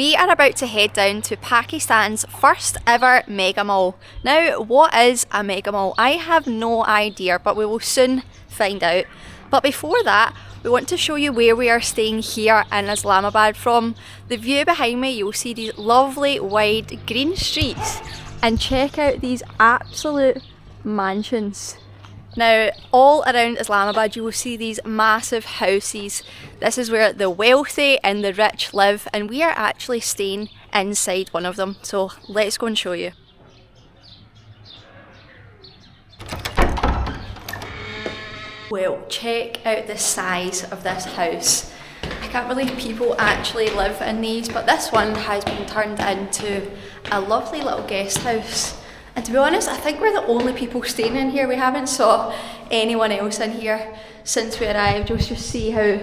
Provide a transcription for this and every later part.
We are about to head down to Pakistan's first ever mega mall. Now, what is a mega mall? I have no idea, but we will soon find out. But before that, we want to show you where we are staying here in Islamabad. From the view behind me, you'll see these lovely wide green streets, and check out these absolute mansions. Now, all around Islamabad you will see these massive houses. This is where the wealthy and the rich live, and we are actually staying inside one of them. So let's go and show you. Well, check out the size of this house. I can't believe people actually live in these, but this one has been turned into a lovely little guest house. And to be honest, I think we're the only people staying in here. We haven't saw anyone else in here since we arrived. Just see how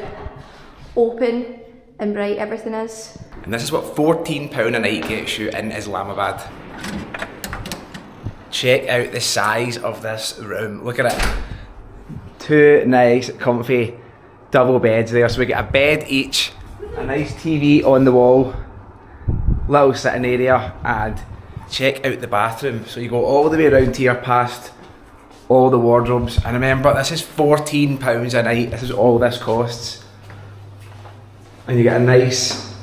open and bright everything is. And this is what £14 a night gets you in Islamabad. Check out the size of this room. Look at it. Two nice, comfy double beds there. So we get a bed each, a nice TV on the wall, little sitting area, and check out the bathroom. So you go all the way around here past all the wardrobes, and remember, this is £14 a night. This is all this costs, and you get a nice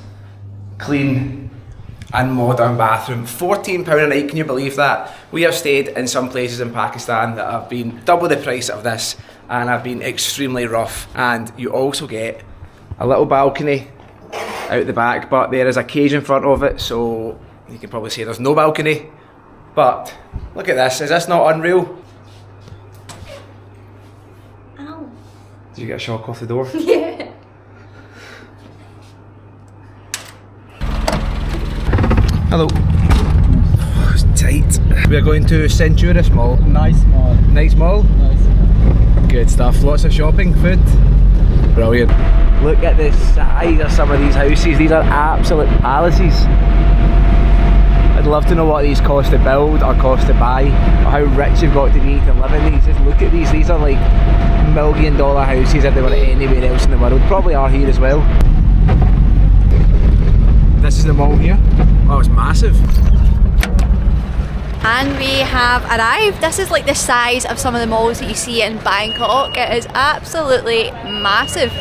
clean and modern bathroom. £14 a night, can you believe that? We have stayed in some places in Pakistan that have been double the price of this and have been extremely rough. And you also get a little balcony out the back, but there is a cage in front of it, so you can probably say there's no balcony. But look at this, is this not unreal? Ow. Did you get a shock off the door? Yeah. Hello. Oh, it's tight. We are going to Centaurus Mall. Nice mall. Nice mall? Nice. Good stuff. Lots of shopping, food. Brilliant. Look at the size of some of these houses. These are absolute palaces. I'd love to know what these cost to build or cost to buy, or how rich you've got to be to live in these. Just look at these. These are like $1 million houses if they were anywhere else in the world. Probably are here as well. This is the mall here. Oh, it's massive. And we have arrived. This is like the size of some of the malls that you see in Bangkok. It is absolutely massive.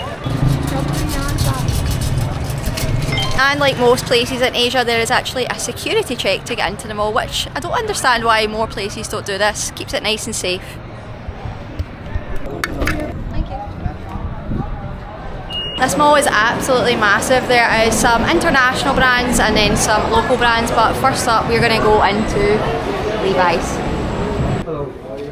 And like most places in Asia, there is actually a security check to get into the mall, which I don't understand why more places don't do this. Keeps it nice and safe. Thank you. This mall is absolutely massive. There is some international brands and then some local brands, but first up we're going to go into Levi's. Hello. Do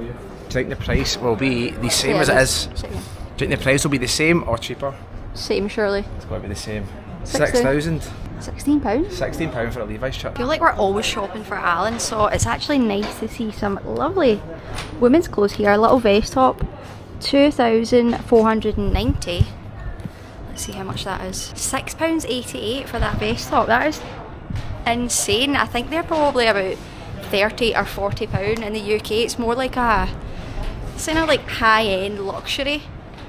you think the price will be the same as it is? Do you think the price will be the same or cheaper? Same, surely. It's got to be the same. 6,000. £16. £16 for a Levi's shirt. I feel like we're always shopping for Alan, so it's actually nice to see some lovely women's clothes here. A little vest top, £2,490. Let's see how much that is. £6.88 for that vest top. That is insane. I think they're probably about £30 or £40 in the UK. It's more like it's kind of like high-end luxury.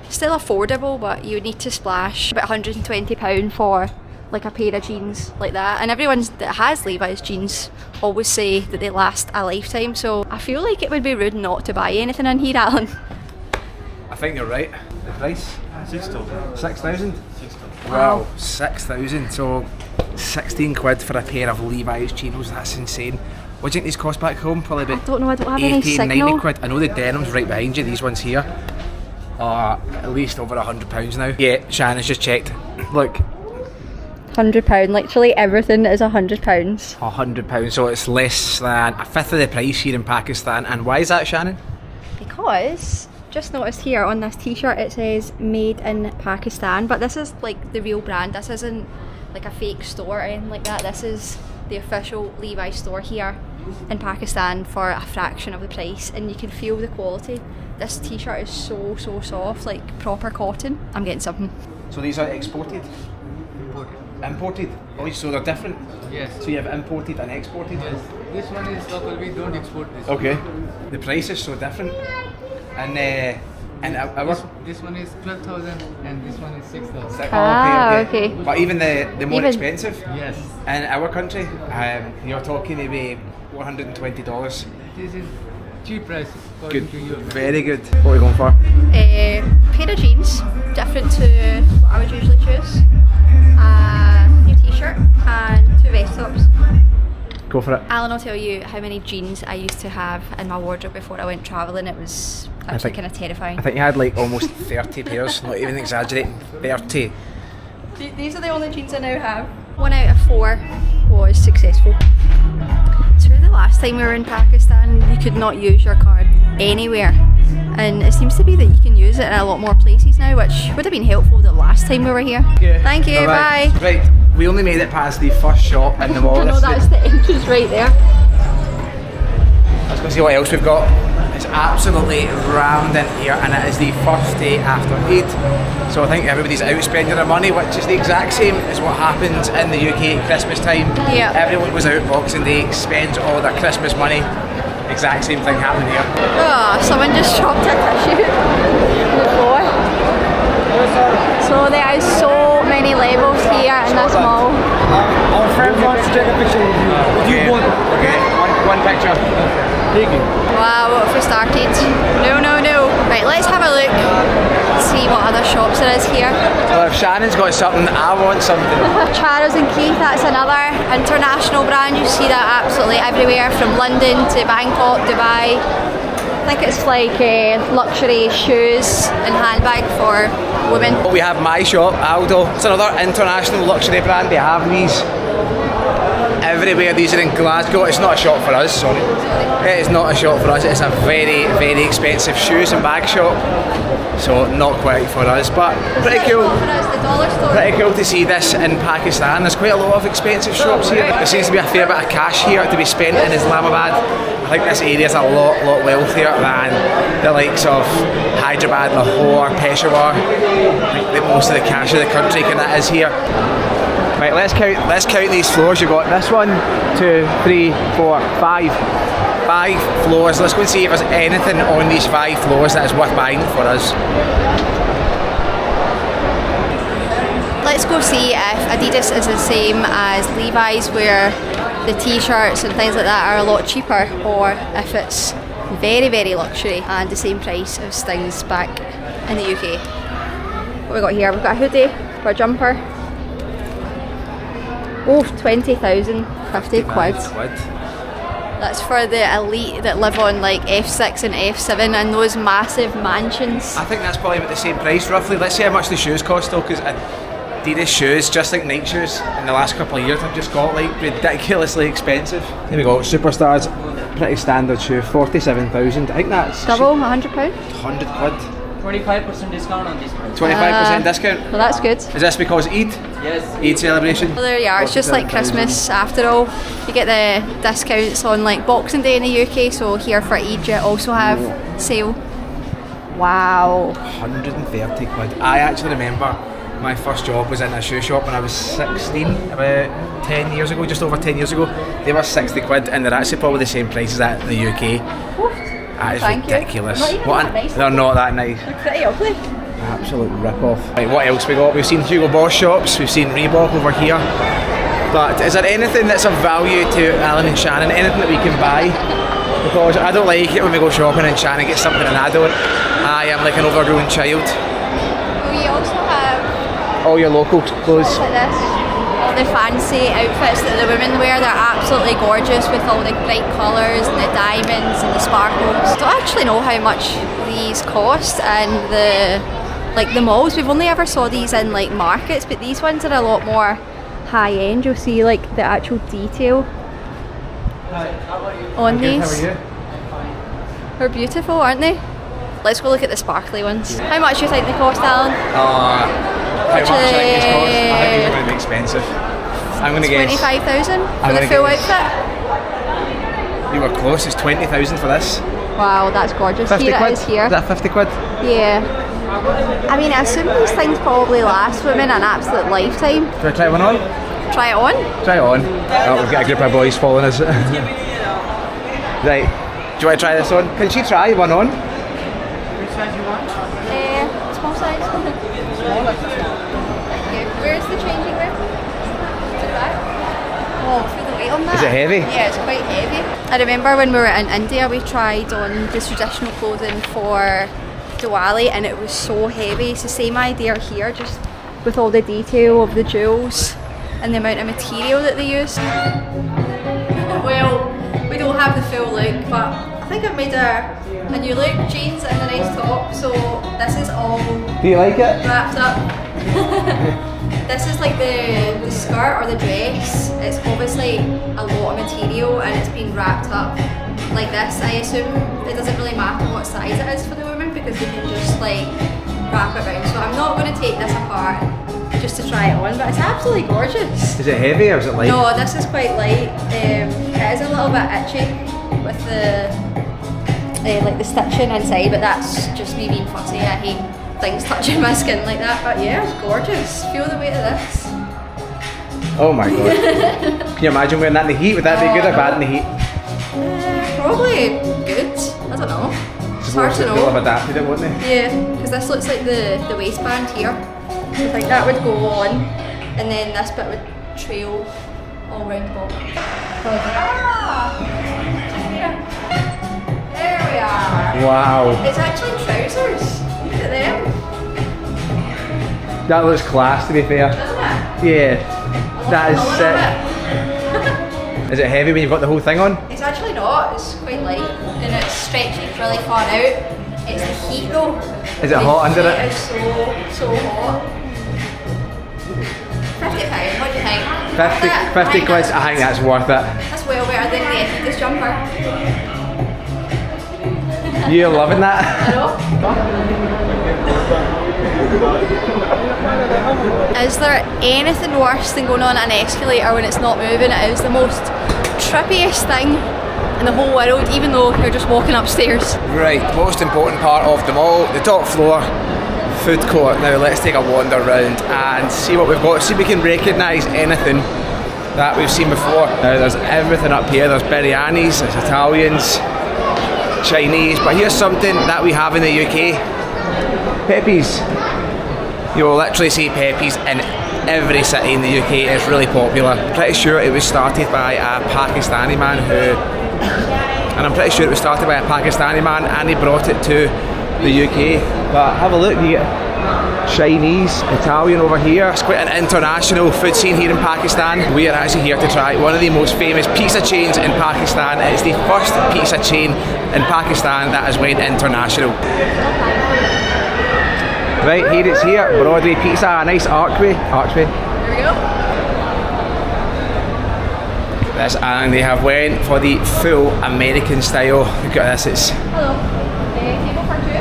Still affordable, but you would need to splash about £120 for like a pair of jeans like that. And everyone that has Levi's jeans always say that they last a lifetime, so I feel like it would be rude not to buy anything in here, Alan. I think you're right. The price? 6,000. 6,000? 6,000. Wow, 6,000. So 16 quid for a pair of Levi's chinos. That's insane. What do you think these cost back home? Probably about I don't know, I don't have any 80, signal. 90 quid. I know the denim's right behind you. These ones here are at least over £100 now. Yeah, Shannon's just checked. Look. £100, literally everything is £100. £100, so it's less than a fifth of the price here in Pakistan. And why is that, Shannon? Because, just noticed here on this t-shirt it says made in Pakistan, but this is like the real brand. This isn't like a fake store or anything like that. This is the official Levi's store here in Pakistan for a fraction of the price, and you can feel the quality. This t-shirt is so soft, like proper cotton. I'm getting something. So these are exported? Imported? Oh, so they're different? Yes. So you have imported and exported? Yes. This one is local, we don't export this. Okay. The price is so different. And And This one is 12,000 and this one is 6,000. Okay. But even the more Even- expensive Yes. in our country, you're talking maybe $120. This is cheap price according Good, to you. very good. What are we going for? A pair of jeans, different to what I would usually choose. A new t-shirt and 2 vest tops. Go for it. Alan will tell you how many jeans I used to have in my wardrobe before I went travelling. It was actually kind of terrifying. I think you had like almost 30 pairs, not even exaggerating, 30. These are the only jeans I now have. 1 out of 4 was successful. So the last time we were in Pakistan, you could not use your card anywhere. And it seems to be that you can use it in a lot more places now, which would have been helpful the last time we were here. Thank you, bye. Right, we only made it past the first shop in the mall. No, that's the entrance right there. Let's go see what else we've got. It's absolutely rammed in here, and it is the first day after Eid. So I think everybody's out spending their money, which is the exact same as what happens in the UK at Christmas time. Yeah. Everyone goes out Boxing Day, spends all their Christmas money. Exact same thing happening here. Oh, someone just dropped a tissue on the floor. So there is so many levels here in this mall. Our friend wants to take a picture with you. Okay, one picture. Wow, what have we started? No. Right, let's have a look, see what other shops there is here. Well, if Shannon's got something, I want something. Charles and Keith, that's another international brand. You see that absolutely everywhere, from London to Bangkok, Dubai. I think it's like luxury shoes and handbag for women. We have my shop, Aldo. It's another international luxury brand. They have these everywhere. These are in Glasgow. It's not a shop for us, sorry. It is not a shop for us. It's a very, very expensive shoes and bag shop. So not quite for us, but pretty cool. The dollar store. Pretty cool to see this in Pakistan. There's quite a lot of expensive shops here. There seems to be a fair bit of cash here to be spent in Islamabad. I think this area is a lot wealthier than the likes of Hyderabad, Lahore, Peshawar. I think that most of the cash of the country kind of is here. Right, let's count these floors. You've got this 1, 2, 3, 4, 5. 5 floors. Let's go and see if there's anything on these 5 floors that is worth buying for us. Let's go see if Adidas is the same as Levi's, where the t-shirts and things like that are a lot cheaper, or if it's very, very luxury and the same price as things back in the UK. What we got here? We've got a hoodie, we've got a jumper. Oh, 20,000, 50 quid. That's for the elite that live on like F6 and F7 and those massive mansions. I think that's probably about the same price roughly. Let's see how much the shoes cost though, because Adidas shoes, just like Nike shoes, in the last couple of years have just got like ridiculously expensive. Here we go, Superstars, pretty standard shoe, 47,000. I think that's Double, £100? 100 quid. 25% discount on this price. 25% discount. Well, that's good. Is this because Eid? Yes. Eid celebration? Well, there you are, it's just like Christmas after all. You get the discounts on like Boxing Day in the UK, so here for Eid you also have sale. Wow. 130 quid. I actually remember my first job was in a shoe shop when I was 16, about 10 years ago, just over 10 years ago. They were 60 quid and they're actually probably the same price as that in the UK. That is ridiculous. They're not that nice. They're pretty ugly. Absolute rip-off. Right, what else we got? We've seen Hugo Boss shops, we've seen Reebok over here. But is there anything that's of value to Alan and Shannon? Anything that we can buy? Because I don't like it when we go shopping and Shannon gets something and I don't. I am like an overgrown child. We also have All your local clothes. like this. All the fancy outfits that the women wear, they're absolutely gorgeous with all the bright colours and the diamonds and the sparkles. Don't actually know how much these cost and the malls. We've only ever saw these in like markets, but these ones are a lot more high end. You'll see like the actual detail on these. How are you? They're beautiful, aren't they? Let's go look at the sparkly ones. How much do you think they cost, Alan? How much I think these cost? I think these are going to be expensive. I'm going to guess 25,000 for I'm the gonna full guess- outfit? you were close. It's 20,000 for this. Wow, that's gorgeous. 50 Here quid? it is here. Is that 50 quid? Yeah. I mean, I assume these things probably last women an absolute lifetime. Do I try one on? Try it on. Try it on. Oh, we've got a group of boys following us. Right. Do you want to try this on? Can she try one on? size you want? Small size. Small, like this one. Thank you. Where's the changing room? To the back? Oh, feel the weight on that. Is it heavy? Yeah, it's quite heavy. I remember when we were in India, we tried on the traditional clothing for Diwali and it was so heavy. It's the same idea here, just with all the detail of the jewels and the amount of material that they use. Well, we don't have the full look, but I think I've made a new look. Jeans and a nice top, so this is all Do you like it? wrapped up. This is like the skirt or the dress. It's obviously a lot of material and it's been wrapped up like this. I assume it doesn't really matter what size it is for the women because they can just like wrap it around. So I'm not going to take this apart just to try it on, but it's absolutely gorgeous. Is it heavy or is it light? No, this is quite light. It is a little bit itchy with the like the stitching inside, but that's just me being fussy. I hate things touching my skin like that, but yeah, it's gorgeous. Feel the weight of this. Oh my god. Can you imagine wearing that in the heat? Would that be good or bad in the heat? Probably good. I don't know. It's hard to They'll know. have adapted it, wouldn't they? Yeah, because this looks like the waistband here. So I think that would go on, and then this bit would trail all round the bottom. There we are. Wow. It's actually trousers. Look at them. That looks class, to be fair. Doesn't it? Yeah. That is sick. Is it heavy when you've got the whole thing on? It's actually not. It's quite light, and it's stretching really far out. It's the heat though. Is it hot under it? It's so hot. £50, what do you think? 50 quid, I think that's worth it. That's well better than the Adidas jumper. You're loving that? I know. Is there anything worse than going on an escalator when it's not moving? It is the most trippiest thing in the whole world, even though you're just walking upstairs. Right, most important part of the mall, the top floor, food court. Now let's take a wander around and see what we've got, see if we can recognise anything that we've seen before. Now there's everything up here, there's biryanis, there's Italians, Chinese, but here's something that we have in the UK. Pepe's. You will literally see Pepe's in every city in the UK. It's really popular. Pretty sure it was started by a Pakistani man and he brought it to the UK. But have a look, you get Chinese, Italian over here. It's quite an international food scene here in Pakistan. We are actually here to try one of the most famous pizza chains in Pakistan. It's the first pizza chain in Pakistan that has went international. Right, here it's here, Broadway Pizza, a nice archway. There we go. This, and they have went for the full American style. Look at this, it's... Hello. Table for two.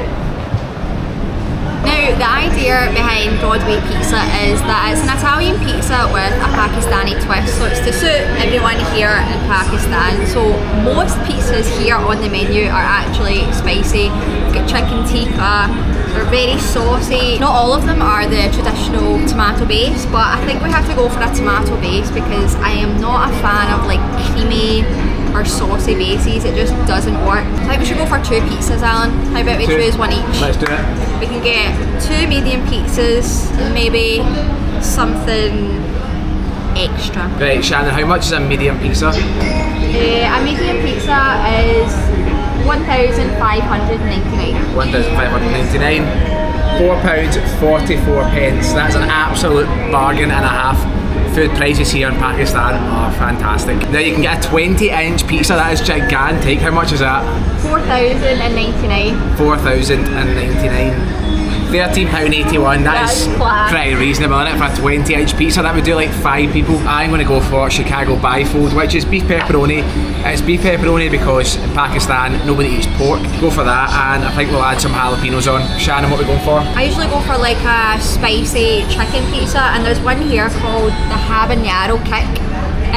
Now, the idea behind Broadway Pizza is that it's an Italian pizza with a Pakistani twist, so it's to suit everyone here in Pakistan. So most pizzas here on the menu are actually spicy. We've got chicken tikka, they're very saucy. Not all of them are the traditional tomato base, but I think we have to go for a tomato base because I am not a fan of like creamy or saucy bases. It just doesn't work. So I think we should go for two pizzas, Alan. How about we choose one each? Let's do it. We can get two medium pizzas and maybe something extra. Right, Shannon, how much is a medium pizza? A medium pizza is £1,599. £1,599. £4.44. That's an absolute bargain and a half. Food prices here in Pakistan are fantastic. Now you can get a 20-inch pizza, that is gigantic. How much is that? £4,099. £4,099. £13.81, That's that is class. pretty reasonable, isn't it, for a 20-inch pizza? That would do like 5 people. I'm going to go for Chicago bifold, which is beef pepperoni. It's beef pepperoni because in Pakistan nobody eats pork. Go for that, and I think we'll add some jalapenos on. Shannon, what are we going for? I usually go for like a spicy chicken pizza, and there's one here called the habanero kick.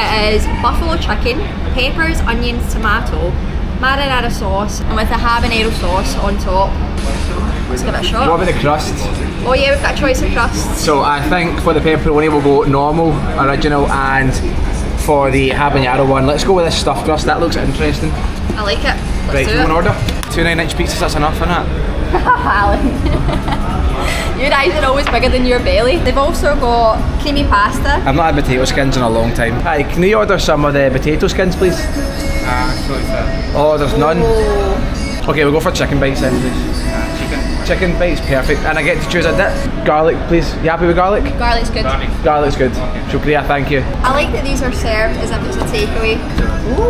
It is buffalo chicken, peppers, onions, tomato, marinara sauce, and with a habanero sauce on top. Let's give it a shot. What about the crust? Oh yeah, we've got a choice of crusts. So I think for the pepperoni we'll go normal, original, and for the habanero one, let's go with this stuffed crust. That looks interesting. I like it. Let's Right, do go it. and order. 2 9-inch pizzas, that's enough, isn't it? Alan. Your eyes are always bigger than your belly. They've also got creamy pasta. I've not had potato skins in a long time. Hi, can you order some of the potato skins, please? Sorry, sir. Oh, there's none? Oh. Okay, we'll go for chicken bites then, please. Chicken bites, perfect. And I get to choose a dip. Garlic, please. You happy with garlic? Garlic's good. Garlic's good. Shukriya, thank you. I like that these are served as if it's a takeaway.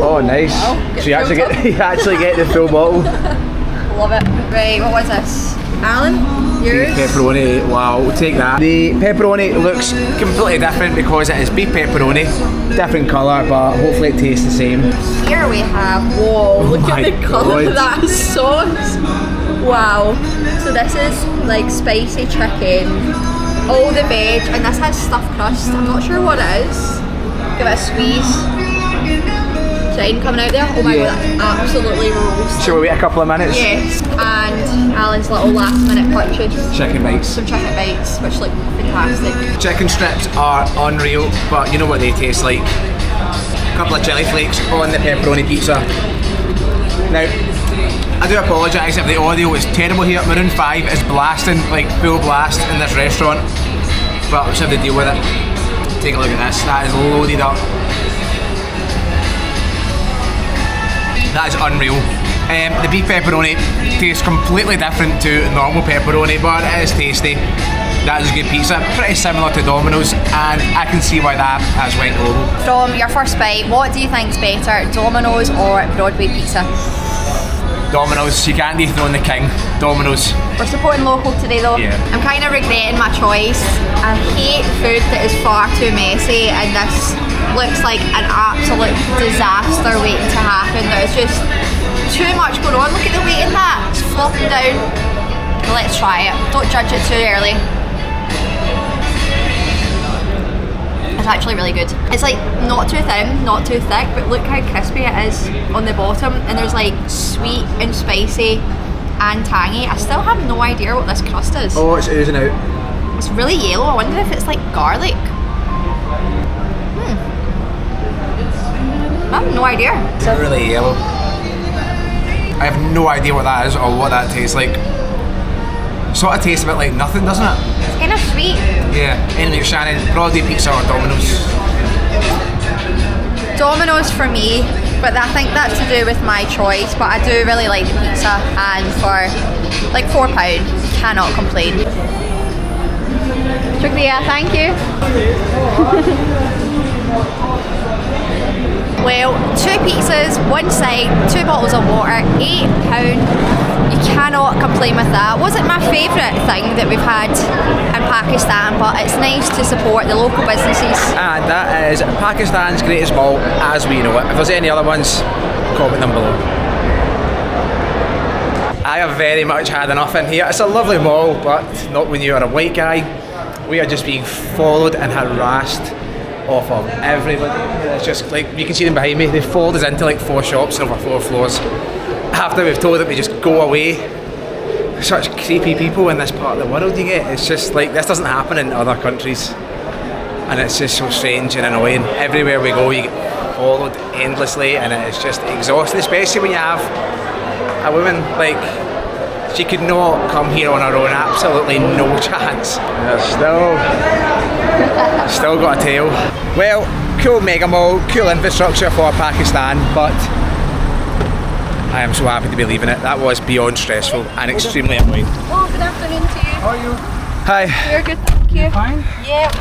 Oh, nice. Wow. So you actually get the full bottle. Love it. Right, what was this? Alan, yours? Pepperoni, wow, we'll take that. The pepperoni looks completely different because it is beef pepperoni. Different colour, but hopefully it tastes the same. Here we have, whoa, look my at the colour of God. that sauce. Wow. So this is like spicy chicken, all the veg, and this has stuffed crust. I'm not sure what it is. Give it a squeeze. Shine coming out there. Oh my god, that absolutely rolls. Shall we wait a couple of minutes? Yes. And Alan's little last minute purchase. Chicken bites. Some chicken bites, which look fantastic. Chicken strips are unreal, but you know what they taste like. A couple of chili flakes on the pepperoni pizza. Now, I do apologise if the audio is terrible here. Maroon 5 is blasting, like full blast in this restaurant, but I'll just have to deal with it. Take a look at this, that is loaded up. That is unreal. The beef pepperoni tastes completely different to normal pepperoni, but it is tasty. That is a good pizza, pretty similar to Domino's, and I can see why that has went global. From your first bite, what do you think's better, Domino's or Broadway Pizza? Domino's, you can't dethrone the king. Domino's. We're supporting local today though. Yeah. I'm kind of regretting my choice. I hate food that is far too messy, and this looks like an absolute disaster waiting to happen. There's just too much going on. Look at the weight in that. It's flopping down. Let's try it. Don't judge it too early. It's actually really good. It's like not too thin, not too thick, but look how crispy it is on the bottom, and there's like sweet and spicy and tangy. I still have no idea what this crust is. Oh, it's oozing out. It's really yellow. I wonder if it's like garlic. I have no idea. It's really yellow. I have no idea what that is or what that tastes like. Sort of tastes a bit like nothing, doesn't it? It's kind of sweet. Yeah. Anyway, Shannon, Broadway Pizza or Domino's? Domino's for me, but I think that's to do with my choice, but I do really like the pizza, and for like £4, cannot complain. Shukriya, thank you. Well, 2 pizzas, 1 side, 2 bottles of water, £8. You cannot complain with that. Wasn't my favourite thing that we've had in Pakistan, but it's nice to support the local businesses. And that is Pakistan's greatest mall as we know it. If there's any other ones, comment them below. I have very much had enough in here. It's a lovely mall, but not when you are a white guy. We are just being followed and harassed off of everybody. It's just like, you can see them behind me, they followed us into like 4 shops and over 4 floors. After we've told them to just go away. Such creepy people in this part of the world you get. It's just like, this doesn't happen in other countries. And it's just so strange and annoying. Everywhere we go you get followed endlessly, and it's just exhausting, especially when you have a woman like, she could not come here on her own, absolutely no chance. Still got a tail. Well, cool mega mall, cool infrastructure for Pakistan, but I am so happy to be leaving it. That was beyond stressful and extremely annoying. Oh, good afternoon to you. How are you? Hi. You're good, thank you. Fine? Yeah.